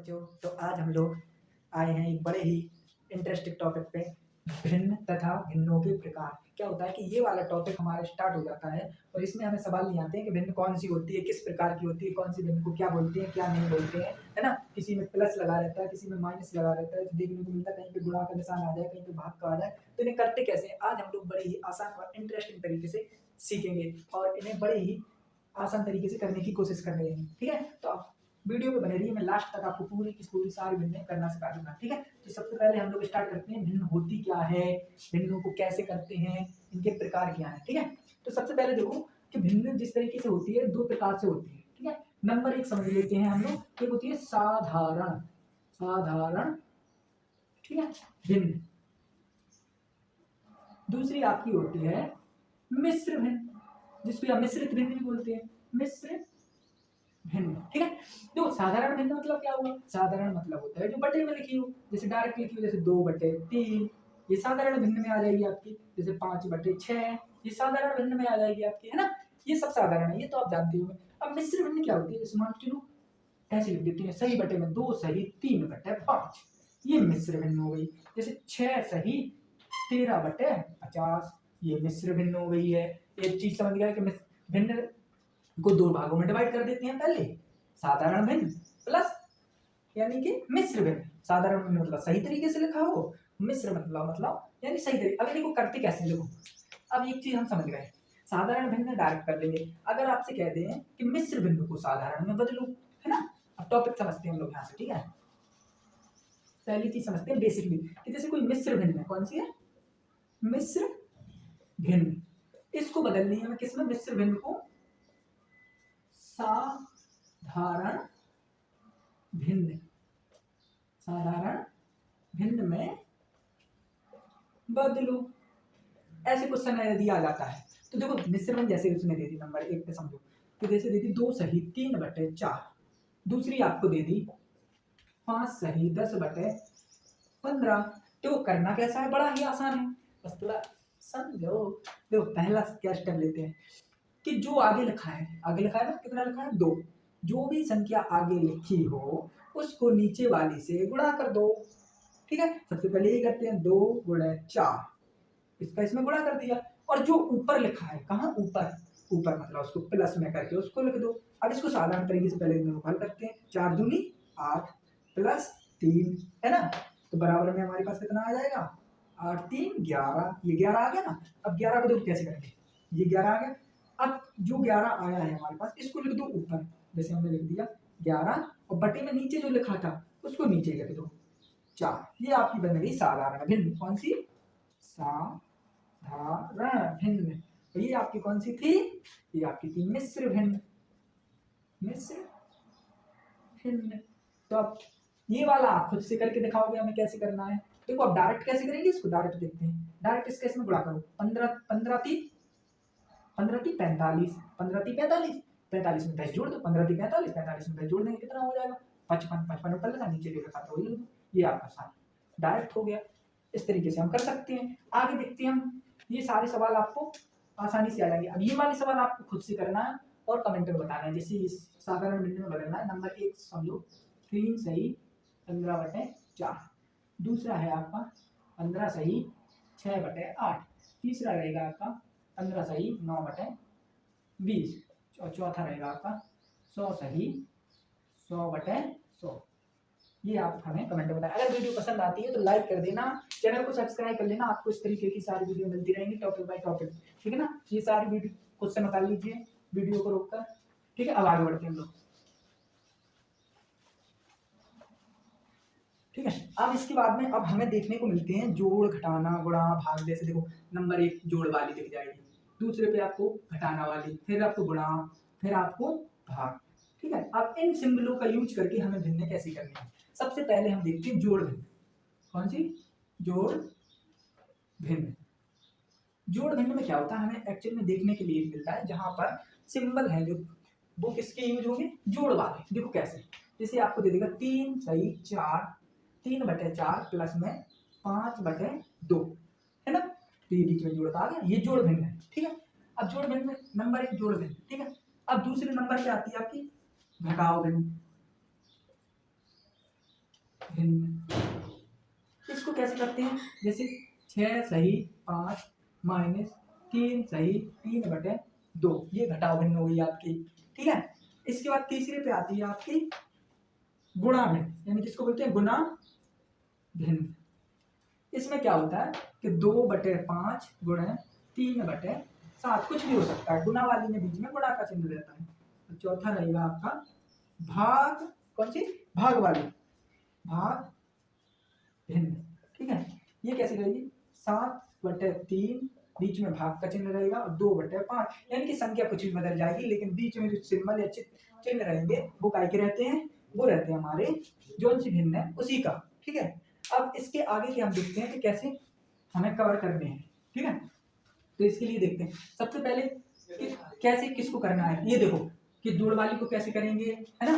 बच्चों, तो आज हम लोग आए हैं एक बड़े ही इंटरेस्टिंग टॉपिक पे, भिन्न तथा भिन्नों के प्रकार। क्या होता है कि ये वाला टॉपिक हमारा स्टार्ट हो जाता है और इसमें हमें सवाल नहीं आते हैं कि भिन्न कौन सी होती है, किस प्रकार की होती है, कौन सी भिन्न को क्या बोलते हैं, क्या नहीं बोलते हैं, है ना। किसी में प्लस लगा रहता है, किसी में माइनस लगा रहता है, तो देखने को मिलता है कहीं पे गुणा का निशान आ जाए, कहीं पे भाग का आ जाए। तो इन्हें करते कैसे हैं, आज हम लोग बड़े ही आसान और इंटरेस्टिंग तरीके से सीखेंगे और इन्हें बड़े ही आसान तरीके से करने की कोशिश कर रहे हैं। ठीक है, तो आप वीडियो पे बने रहिए, मैं लास्ट तक आपको पूरी की पूरी सारी भिन्नें करना सिखा दूंगा। ठीक है, तो सबसे पहले हम लोग स्टार्ट करते हैं, भिन्न होती क्या है, भिन्नों को कैसे करते हैं, इनके प्रकार क्या है। ठीक है, तो सबसे पहले देखो कि भिन्न जिस तरीके से होती है दो प्रकार से होती है। ठीक है, नंबर एक समझ लेते हैं हम लोग, एक होती है साधारण, साधारण, ठीक है, भिन्न। दूसरी आपकी होती है मिश्र भिन्न, जिसको आप मिश्रित भिन्न भी बोलते हैं, मिश्र भिन्न। ठीक है, देखो साधारण भिन्न मतलब क्या हुआ, साधारण मतलब होता है जो बटे में लिखी हो, जैसे डायरेक्ट लिखी हो, जैसे 2/3, ये साधारण भिन्न में आ जाएगी आपकी। जैसे 5/6, ये साधारण भिन्न में आ जाएगी आपकी, है ना। ये सब साधारण है, ये तो आप जानते होंगे। अब मिश्र भिन्न क्या होती है, जैसे मान के चलो ऐसे लिख देते हैं, सही बटे में 2 सही 3/5, ये मिश्र भिन्न हो गई। जैसे 6 सही 13/50, ये मिश्र भिन्न हो गई है। एक चीज समझ गया कि भिन्न को दो भागों में डिवाइड कर देते हैं, पहले साधारण भिन्न प्लस यानी कि मिश्र भिन्न। साधारण भिन्न मतलब सही तरीके से लिखा हो, मिश्र मतलब यानी सही तरीके। अब इनको करते कैसे, देखो अब एक चीज हम समझ गए, साधारण भिन्न डायरेक्ट कर देंगे। अगर आपसे कह दें कि मिश्र भिन्न को साधारण में बदलो, है ना। अब टॉपिक समझते हैं हम लोग यहाँ से। ठीक है, पहली चीज समझते हैं बेसिकली कि जैसे कोई मिश्र भिन्न है, कौन सी है, मिश्र भिन्न, इसको बदलनी है हमें किसमें, मिश्र भिन्न को साधारण भिन्न, साधारण भिन्न में बदलो। ऐसे क्वेश्चन यदि आ जाता है तो देखो मिश्र भिन्न जैसे उसने दे दी नंबर एक पे समझो, तो जैसे दे दी 2 सही 3/4, दूसरी आपको दे दी 5 सही 10/15। तो करना कैसा है, बड़ा ही आसान है, बस थोड़ा समझो। देखो पहला क्या स्टेप लेते हैं कि जो आगे लिखा है, आगे लिखा है ना, कितना लिखा है 2, जो भी संख्या आगे लिखी हो उसको नीचे वाली से गुणा कर दो। ठीक है, सबसे पहले ये करते हैं 2 × 4, इसका इसमें गुणा कर दिया। और जो ऊपर लिखा है, कहाँ ऊपर, ऊपर मतलब उसको प्लस में करके उसको लिख दो। अब इसको साधारण तरीके से पहले हल करते हैं, 4 दूनी 8 प्लस 3, है ना, तो बराबर में हमारे पास कितना आ जाएगा, 8 3 11, ये 11 आ गया ना। अब 11 को देखो कैसे करेंगे, ये 11 आ गया। अब जो 11 आया है हमारे पास, इसको लिख दो ऊपर, जैसे हमने लिख दिया 11, और बटे में नीचे जो लिखा था उसको नीचे लिख दो 4। ये आपकी बन गई साधारण भिन्न, कौन सी, साधारण भिन्न। तो ये आपकी कौन सी थी, ये आपकी थी मिश्र भिन्न, मिश्र भिन्न। तो अब ये वाला आप खुद से करके दिखाओगे हमें कैसे करना है। देखो अब डायरेक्ट कैसे करेंगे इसको, डायरेक्ट देखते हैं। डायरेक्ट इसके इसमें गुणा करो, 15 15 3 15 3 45, 15 3 45, 45 में 10 जोड़ दो, 15 3 45, 45 में 10 जोड़ देंगे, कितना हो जाएगा 55, 55 ऊपर लगा, नीचे जो लिखा था वही लिख दो। ये आपका सारा डायरेक्ट हो गया। इस तरीके से हम कर सकते हैं। आगे देखते हैं हम, ये सारे सवाल आपको आसानी से आ जाएंगे। अब ये वाले सवाल आपको खुद से करना है और कमेंट में बताना है। जैसे इस साधारण भिन्न में बदलना है, नंबर 1 समझो 3 सही 15/4, दूसरा है आपका 15 सही 6/8, तीसरा रहेगा आपका 15 सही 9/20, और चौथा रहेगा आपका 100 सही 100/100। ये आप हमें कमेंट में बताएं। अगर वीडियो पसंद आती है तो लाइक कर देना, चैनल को सब्सक्राइब कर लेना, आपको इस तरीके की सारी वीडियो मिलती रहेंगी टॉपिक बाय टॉपिक। ठीक है ना, ये सारी वीडियो क्वेश्चन निकाल लीजिए वीडियो को रोककर। ठीक है, अब आगे बढ़ते हैं हम लोग। ठीक है, अब इसके बाद में अब हमें देखने को मिलते हैं जोड़ घटाना गुणा भाग। जैसे देखो नंबर 1 जोड़ वाली दिख जाएगी, दूसरे पे आपको घटाना वाली, फिर आपको गुणा, फिर आपको भाग। ठीक है, अब इन सिंबलों का यूज करके हमें भिन्न कैसे करनी है। सबसे पहले हम देखते हैं जोड़ भिन्न, कौन सी, जोड़ भिन्न। जोड़ भिन्न में क्या होता है, हमें एक्चुअल में देखने के लिए मिलता है जहां पर सिंबल है जो वो किसके यूज होंगे, जोड़ वाले। देखो कैसे, जैसे आपको दे देगा 3 सही 4, 3/4 प्लस में 5/2, है ना, तो ये बीच में जोड़ आ गया, ये जोड़ भिन्न है। ठीक है, अब जोड़ भिन्न में नंबर 1 जोड़ भिन्न। ठीक है, अब दूसरे नंबर पे आती है आपकी घटाओ भिन्न। भिन्न। इसको कैसे करते हैं, जैसे 6 सही 5 माइनस 3 सही 3/2, ये घटाव भिन्न हो गई आपकी। ठीक है, इसके बाद तीसरे पे आती है आपकी गुणा भिन्न, यानी जिसको बोलते हैं गुणा भिन्न। इसमें क्या होता है कि 2/5 गुणे 3/7, कुछ भी हो सकता है, गुणा वाली में बीच में गुणा का चिन्ह रहता है। तो चौथा रहेगा आपका भाग, कौन सी, भाग वाली, भाग भिन्न। ठीक है, ये कैसे रहेगी, 7/3 बीच में भाग का चिन्ह रहेगा और 2/5, यानी कि संख्या कुछ भी बदल जाएगी लेकिन बीच में जो सिंबल या चिन्ह रहेंगे वो काय के रहते हैं, वो रहते हैं हमारे जो सी भिन्न है उसी का। ठीक है, अब इसके आगे के हम देखते हैं कि कैसे हमें कवर करने हैं। ठीक है, तो इसके लिए देखते हैं सबसे पहले कि कैसे किसको करना है। ये देखो कि जोड़ वाली को कैसे करेंगे, है ना,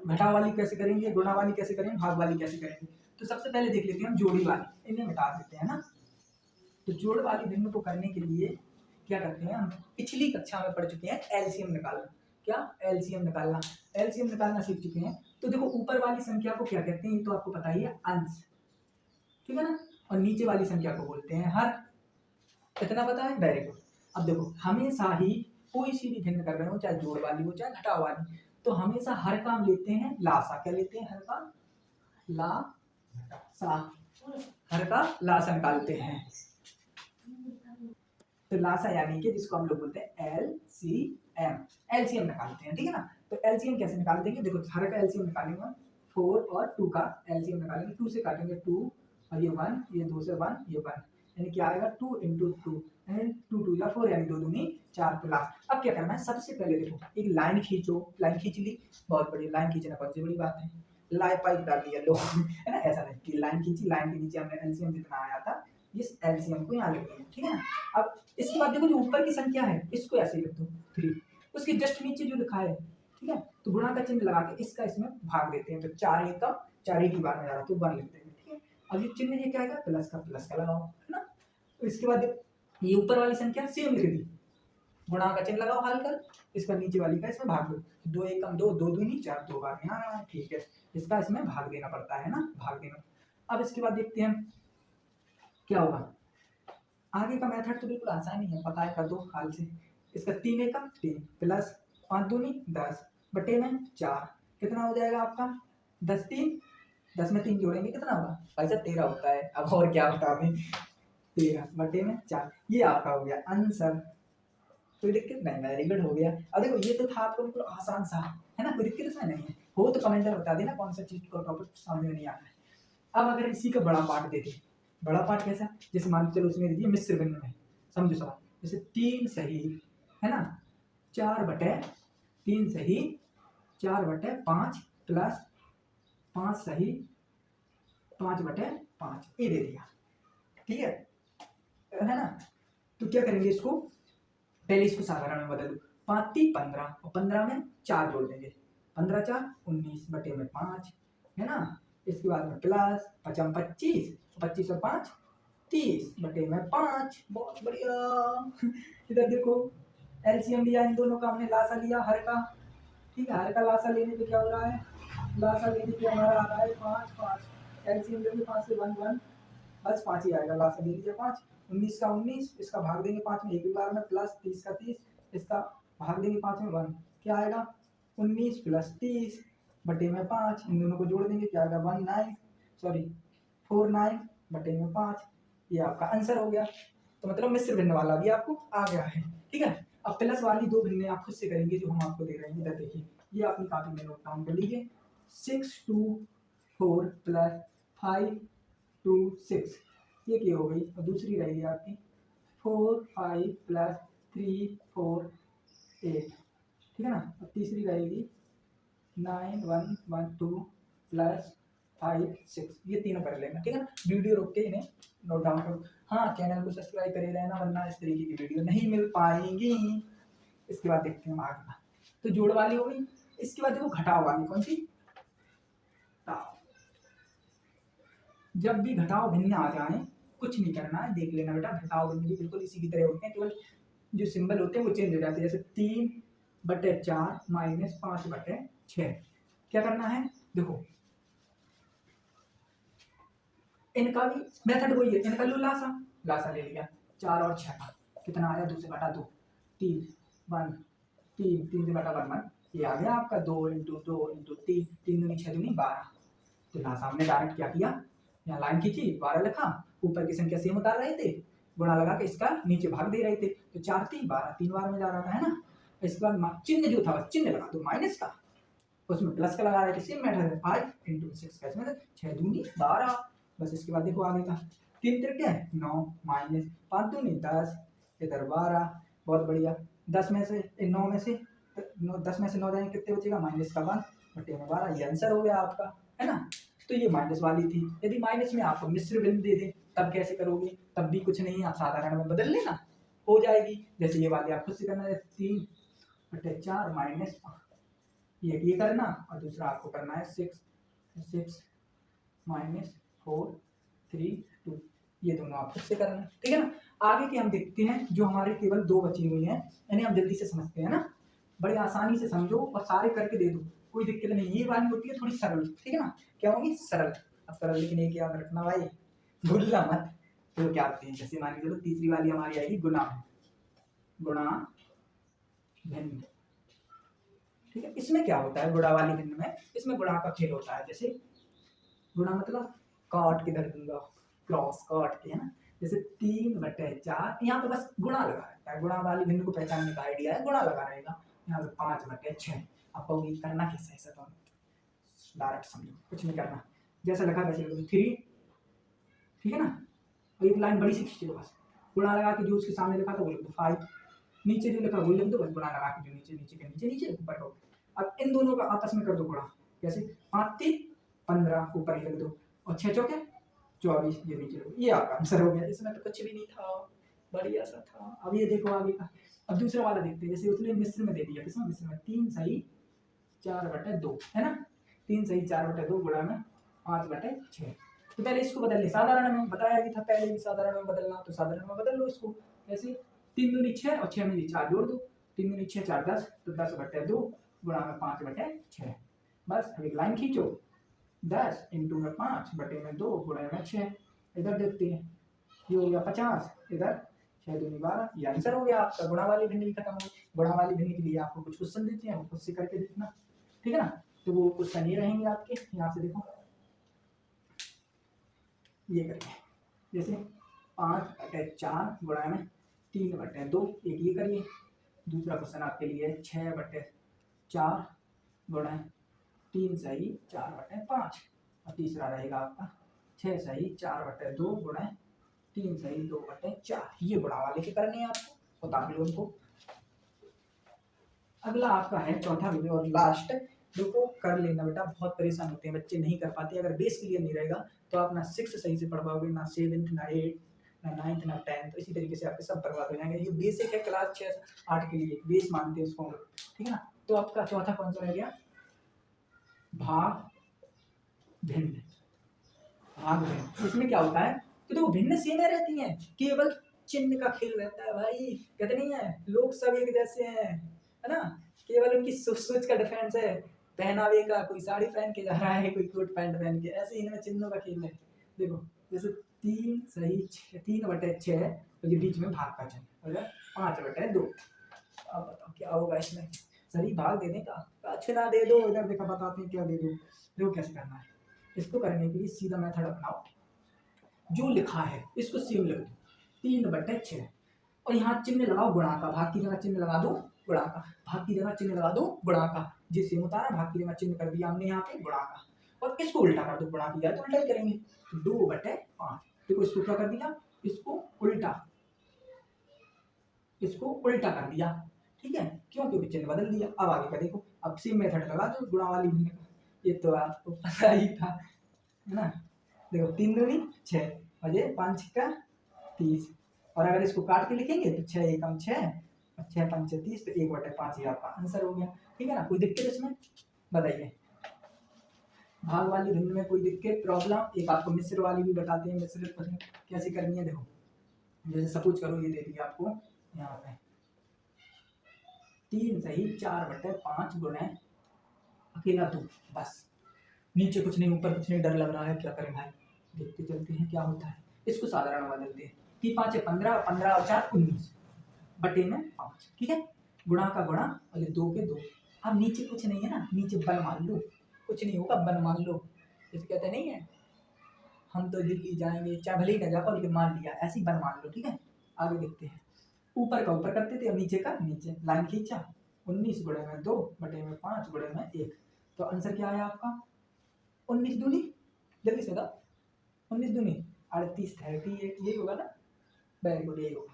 घटाव वाली कैसे करेंगे, गुणा वाली कैसे करेंगे, भाग वाली कैसे करेंगे। तो सबसे पहले देख लेते हैं हम जोड़ी वाली, इन्हें मिटा देते हैं ना। तो जोड़ वाली भिन्न को करने के लिए क्या करते हैं, हम पिछली कक्षा में पढ़ चुके हैं एलसीएम निकालना। क्या, एलसीएम निकालना, एलसीएम निकालना सीख चुके हैं। तो देखो ऊपर वाली संख्या को क्या कहते हैं, ये तो आपको पता ही है, अंश। ठीक है ना, और नीचे वाली संख्या को बोलते हैं हर। कितना पता है, डायरेक्ट। अब देखो हमेशा ही कोई सी भी भिन्न कर रहे हो, चाहे जोड़ वाली हो चाहे घटाव वाली, तो हमेशा हर काम लेते हैं लासा। क्या लेते हैं, हर का लासा, हर का लासा निकालते हैं। तो लासा यानी कि जिसको हम लोग बोलते हैं एलसीएम, एलसीएम निकालते हैं। ठीक है ना, तो एलसीएम कैसे निकाल देंगे, देखो हर का एलसीएम निकालेंगे हम, 4 और 2 का एलसीएम निकालेंगे। 2 से काटेंगे 2 और ये 1, ये 2 से 1, ये 1, यानी क्या आएगा 2 × 2, यानी 2 2 या 4, यानी 2 दूनी 4 प्लस। अब क्या करना है, सबसे पहले देखो एक लाइन खींचो, लाइन खींच ली, बहुत बड़ी लाइन खींचना कौन सी बड़ी बात है, लाइन पाइप डाल दिया लो, है ना, ऐसा नहीं कि लाइन खींची, लाइन के नीचे हमने एलसीएम जितना आया था इस एलसीएम को यहाँ लिख दिया। ठीक है ना, अब इसके बाद देखो जो ऊपर की संख्या है इसको ऐसे ही लिख दो 3, उसके जस्ट नीचे जो लिखा है, ठीक है, तो गुणा का चिन्ह लगा के इसका इसमें भाग देते हैं। तो 4 1 का 4 1 की बार में जा रहा तो 1 लिख देंगे। ठीक है, अब ये चिन्ह ये क्या आएगा, प्लस का लगाओ, है ना। तो इसके बाद ये ऊपर वाली संख्या सेम लिख दी, गुणा का चिन्ह लगाओ हल कर, इसका नीचे वाली का इसमें भाग दो, 2 1 कम 2, 2 दूनी 4, 2 बार यहाँ। ठीक है, इसका इसमें भाग देना पड़ता है ना, भाग देना। अब इसके बाद देखते हैं क्या होगा, आगे का मेथड तो बिल्कुल आसान ही है, पता है, कर दो हाल से। इसका 3 1 3 प्लस 5 दूनी 10 बटे में 4, कितना हो जाएगा आपका 10 3, 10 में 3 जोड़ेंगे कितना होगा भाई साहब 13 होता है। अब और क्या बता दें, 13 बटे में 4, ये आपका हो गया आंसर। कोई दिक्कत नहीं, वेरी गुड, हो गया। अब देखो ये तो था आपको बिल्कुल आसान सा, है ना, कोई दिक्कत इसमें नहीं है। हो तो कमेंट में बता देना कौन सा चीज को टॉपिक समझ में नहीं आता है। अब अगर इसी का बड़ा पार्ट दे दे, बड़ा पार्ट कैसा, जैसे मान चलो उसमें दीजिए मिश्र भिन्न में, समझो सवाल, जैसे 3 सही, है ना, 4/3 सही 4/5 प्लस 5 सही 5/5, ये दे दिया। ठीक है ना, तो क्या करेंगे इसको, पहले इसको साधारण में बदल दो, 5 3 15 और 15 में 4 जोड़ देंगे, 15 4 19 बटे में 5, है ना। इसके बाद में प्लस 5 25, 25 और 5 30 बटे में 5, बहुत बढ़िया। इधर देखो एलसीएम लिया, इन दोनों का हमने लासा लिया हर का। ठीक है, हर का लासा लेने पे क्या हो रहा है, लासा लेने पे हमारा आ रहा है 5 5, एलसीएम लेंगे 5 से 1 1, बस 5 ही आएगा, लासा ले लीजिए 5, 19 का 19, इसका भाग देंगे 5 में एक ही बार में, प्लस 30 का 30, इसका भाग देंगे 5 में 1, क्या आएगा 19 प्लस 30 बटे में 5, इन दोनों को जोड़ देंगे क्या आएगा 49 बटे में 5, ये आपका आंसर हो गया। तो मतलब मिश्र भिन्न वाला भी आपको आ गया है। ठीक है, अब प्लस वाली 2 भिन्न आप खुद से करेंगे जो हम आपको दे रहे हैं। इधर देखिए, ये अपनी कॉपी में नोट डाउन कर लीजिए, 6 2 4 प्लस 5 2 6, ये क्या हो गई, और दूसरी रहेगी आपकी 4 5 प्लस 3 4 8, ठीक है ना। और तीसरी रहेगी 9 1 1 2 प्लस 5 6, ये तीनों कर लेना। ठीक है ना, वीडियो रोक के इन्हें नोट डाउन करो। हाँ, चैनल को सब्सक्राइब करे रहना, वरना इस तरीके की वीडियो नहीं मिल पाएंगी। इसके बाद देखते हैं आगे का, तो जोड़ वाली हो गई। इसके बाद देखो घटाव वाली, कौन सी, जब भी घटाव भिन्न आ जाए कुछ नहीं करना है, देख लेना बेटा, घटाव भिन्न भी बिल्कुल इसी की तरह होते हैं, केवल जो सिंबल होते हैं वो चेंज हो जाते हैं। जैसे 3/4 माइनस 5/6, क्या करना है, देखो इनका भी मेथड वही है, इनका लो लासा, लासा ले लिया 4 और 6 का, कितना आया 2 से बटा 2, 3 1 3 3 से बटा 1 1, ये आ गया आपका 2 इंटू 2 इंटू 3, 3 दूनी 6 दूनी 12। तो लासा हमने डायरेक्ट क्या किया, यहाँ लाइन खींची 12 लिखा, ऊपर की संख्या सेम उतार रहे थे, गुणा लगा के इसका नीचे भाग दे रहे थे, तो 4 3 12 3 बार में जा रहा था, है ना। इसके बाद चिन्ह जो था बस चिन्ह लगा दो माइनस का, उसमें प्लस का लगा रहे थे, सेम मेथड है 5 इंटू 6 कैसे मतलब 6 दूनी 12। बस इसके बाद देखो आगे का 3 त्रिके 9 माइनस 5 दूनी 10, इधर 12, बहुत बढ़िया। 10 में से 9 में से 10 में से 9 जाएंगे कितने बचेगा, माइनस का 1 बटे में 12, ये आंसर हो गया आपका, है ना। तो ये माइनस वाली थी। यदि माइनस में आपको मिश्र भिन्न दे दे तब कैसे करोगे, तब भी कुछ नहीं, आप साधारण में बदल लेना, हो जाएगी। जैसे ये वाली आप खुद से करना है, 3 बटे 4 माइनस ये करना, और दूसरा आपको करना है 6 माइनस 4 3 2, ये दोनों आप खुद से करना, ठीक है ना। आगे की हम देखते हैं, जो हमारे केवल 2 बची हुई हैं, इन्हें हम जल्दी से समझते हैं ना, बड़ी आसानी से समझो और सारे करके दे दो, कोई दिक्कत नहीं। ये वाली होती है थोड़ी सरल, ठीक है ना, क्या होगी सरल। अब सरल लिखने की याद रखना भाई, भूलना मत। तो क्या आते हैं, जैसे मान लीजिए तीसरी वाली हमारी आएगी गुणा, गुणा भिन्न, ठीक है। इसमें क्या होता है गुणा वाली भिन्न में, इसमें गुणा का खेल होता है। जैसे गुणा मतलब काट के धर दूंगा, क्रॉस काट के, है ना। जैसे 3 बटे 4, यहाँ पे बस गुणा लगा रहता है, गुणा वाली भिन्न को पहचानने का आइडिया है, गुणा लगा रहेगा। यहाँ पे 5 बटे 6, आपको ये करना कैसे है, ऐसा तो डायरेक्ट समझो, कुछ नहीं करना, जैसा लिखा वैसे लिखो 3, ठीक है ना। और एक लाइन बड़ी सी खींच लो, बस गुणा लगा के जो उसके सामने लिखा था वो लिख दो 5, नीचे जो लिखा वो लिख दो, बस गुणा लगा के जो नीचे नीचे के नीचे नीचे ऊपर हो। अब इन दोनों का आपस में कर दो गुणा, कैसे 5 3 15 ऊपर ही लिख दो, और 6 चौके 24 ये नीचे लिखो, ये आपका आंसर हो गया। इसमें तो कुछ भी नहीं था, बढ़िया सा था। अब ये देखो आगे का, अब दूसरा वाला देखते हैं। जैसे उसने मिश्र में दे दिया, किसमें मिश्र में 3 सही 4 बटे 2, है ना, 3 सही 4 बटे 2 गुणा में 5 बटे 6। तो पहले इसको बदल ले, साधारण में बताया भी था पहले भी, साधारण में बदलना, तो साधारण में बदल लो इसको। कैसे 3 दूनी 6 और 6 में 4 जोड़ दो, 3 दूनी 6 4 10, तो 10 बटे 2 गुणा में 5 बटे 6। बस अब एक लाइन खींचो, 10 इंटू में 5 बटे में 2 गुणा में 6, इधर देखते हैं, ये हो गया 50, इधर 6 दूनी 12, ये आंसर हो गया आपका। गुणा वाली भिन्न भी खत्म हो गई। गुणा वाली भिन्न के लिए आपको कुछ क्वेश्चन देते हैं, वो खुद से करके देखना, ठीक है ना। तो वो क्वेश्चन ये रहेंगे आपके, यहाँ से देखो ये करिए, जैसे 5 बटे 4 गुणा में 3 बटे 2, एक ये करिए। दूसरा क्वेश्चन आपके लिए 6 बटे 4 गुणा 3 सही 4 बटे 5, और तीसरा रहेगा आपका 6 सही 4 बटे 2 गुणा 3 सही 2 बटे 4। ये गुणा वाले के करने हैं आपको, बता लो उनको। अगला आपका है चौथा वीडियो और लास्ट, देखो कर लेना बेटा, बहुत परेशान होते हैं बच्चे, नहीं कर पाते। अगर बेस क्लियर नहीं रहेगा तो आप ना 6 सही से पढ़ पाओगे, ना 7th ना 8th ना 9th ना 10th, तो इसी तरीके से आपके सब बर्बाद हो जाएंगे। ये बेसिक है क्लास 6 8 के लिए, बेस मानते हैं उसको, ठीक है ना। तो आपका चौथा कौन सा रह गया, भाग भिन्न। भाग भिन्न इसमें क्या होता है, तो देखो भिन्न सीमें रहती हैं, केवल चिन्ह का खेल रहता है भाई, कहते नहीं है लोग सब एक जैसे हैं, है ना, केवल उनकी सोच सोच का डिफरेंस है, पहनावे का, कोई साड़ी पहन के जा रहा है, कोई कोट पैंट पहन के, ऐसे इनमें चिन्हों का खेल है। देखो जैसे 3 सही 3 बटे 6, तो ये बीच में भाग का चिन्ह हो जाए 5 बटे 2। अब बताओ क्या होगा इसमें, सही भाग देने का, अच्छा दे दो, इधर देखा बताते हैं क्या दे दो। देखो कैसे करना है, इसको करने के लिए सीधा मेथड अपनाओ, जो लिखा है इसको सेम लिख दो 3 बटे 6, और यहाँ चिन्ह लगाओ गुणा का, भाग की जगह चिन्ह लगा दो गुणा का, भाग की जगह चिन्ह लगा दो गुणा का, जिससे उतारा भाग की जगह चिन्ह कर दिया हमने यहाँ पे गुणा का, और इसको उल्टा कर दो, गुणा किया तो उल्टा ही करेंगे 2 बटे 5। देखो इसको क्या कर दिया, इसको उल्टा, इसको उल्टा कर दिया, ठीक है, क्यों, क्योंकि चिन्ह बदल दिया। अब आगे का देखो, अब सेम मेथड लगा दो गुणा वाली भिन्न का, ये तो आपको पता ही था, है ना। देखो 3 दूनी 6 और ये 5 का 30, और अगर इसको काट के लिखेंगे तो 6 एकम 6 और 6 पंचे 30, तो 1 बटे 5 ही आपका आंसर हो गया, ठीक है ना। कोई दिक्कत इसमें बताइए, भाग वाली भिन्न में कोई दिक्कत प्रॉब्लम। एक आपको मिश्र वाली भी बताते हैं, मिश्र कैसे करनी है। देखो जैसे सपोज करो ये दे दिया आपको यहाँ पे 3 सही 4 बटे 5 गुणे अकेला 2, बस नीचे कुछ नहीं ऊपर कुछ नहीं, डर लग रहा है क्या करें भाई, देखते चलते हैं क्या होता है। इसको साधारण बदलते हैं। 3 5 15, 15 और 4 19 बटे में 5, ठीक है। गुणा का गुणा और ये 2 के 2। अब नीचे कुछ नहीं है ना, नीचे वन मान लो, कुछ नहीं होगा, वन मान लो। जैसे कहते नहीं है हम तो दिल्ली जाएंगे, चाहे भले ही ना जा पाओ लेकिन मान लिया, ऐसे ही वन मान लो, ठीक है। आगे देखते हैं। ऊपर का ऊपर करते थे, अब नीचे का नीचे, लाइन खींचा। 19 गुणे में 2 बटे में 5 गुणे में 1। तो आंसर क्या आया आपका? 19 दूनी, जल्दी से बताओ। 19 दूनी 38, 38, यही होगा ना। वेरी गुड, यही होगा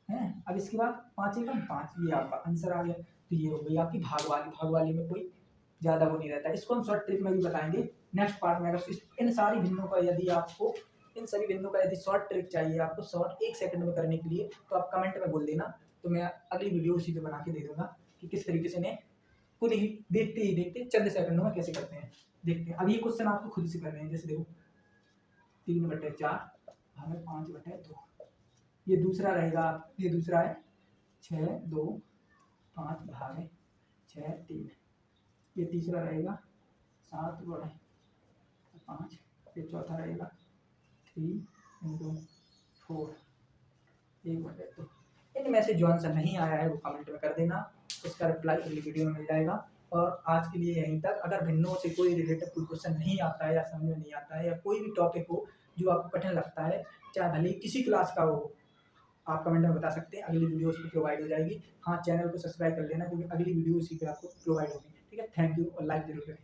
है। अब इसके बाद 5 एकम 5, ये आपका आंसर आ गया। तो ये हो गई आपकी भाग वाली। भाग वाली में कोई ज़्यादा वो नहीं रहता। इसको हम शॉर्ट ट्रिक में भी बताएंगे नेक्स्ट पार्ट में। अगर इन सारी भिन्नों का यदि आपको, इन सभी भिन्नों का यदि शॉर्ट ट्रिक चाहिए आपको, शॉर्ट 1 सेकंड में करने के लिए, तो आप कमेंट में बोल देना, तो मैं अगली वीडियो उसी पे बना के दे दूंगा कि किस तरीके से ने खुद ही देखते चंद सेकंडों में कैसे करते हैं। देखते हैं। अब ये क्वेश्चन आपको खुद से करने हैं। जैसे देखो 3/4 हमें 5/2, ये दूसरा रहेगा। ये दूसरा है 6 2 5 भागे 6 3, ये तीसरा रहेगा 7 गुणे 5, ये चौथा रहेगा 3 into 4 1/2। इनमें से जो आंसर नहीं आया है वो कमेंट में कर देना, इसका रिप्लाई अगली वीडियो में मिल जाएगा। और आज के लिए यहीं तक। अगर भिन्नों से कोई रिलेटेड कोई क्वेश्चन नहीं आता है या समझ में नहीं आता है, या कोई भी टॉपिक हो जो आपको कठिन लगता है, चाहे भले ही किसी क्लास का हो, आप कमेंट में बता सकते हैं। अगली वीडियो उस पर प्रोवाइड हो जाएगी। हाँ, चैनल को सब्सक्राइब कर लेना क्योंकि अगली वीडियो उसी पे आपको प्रोवाइड होगी, ठीक है। थैंक यू और लाइक जरूर करें।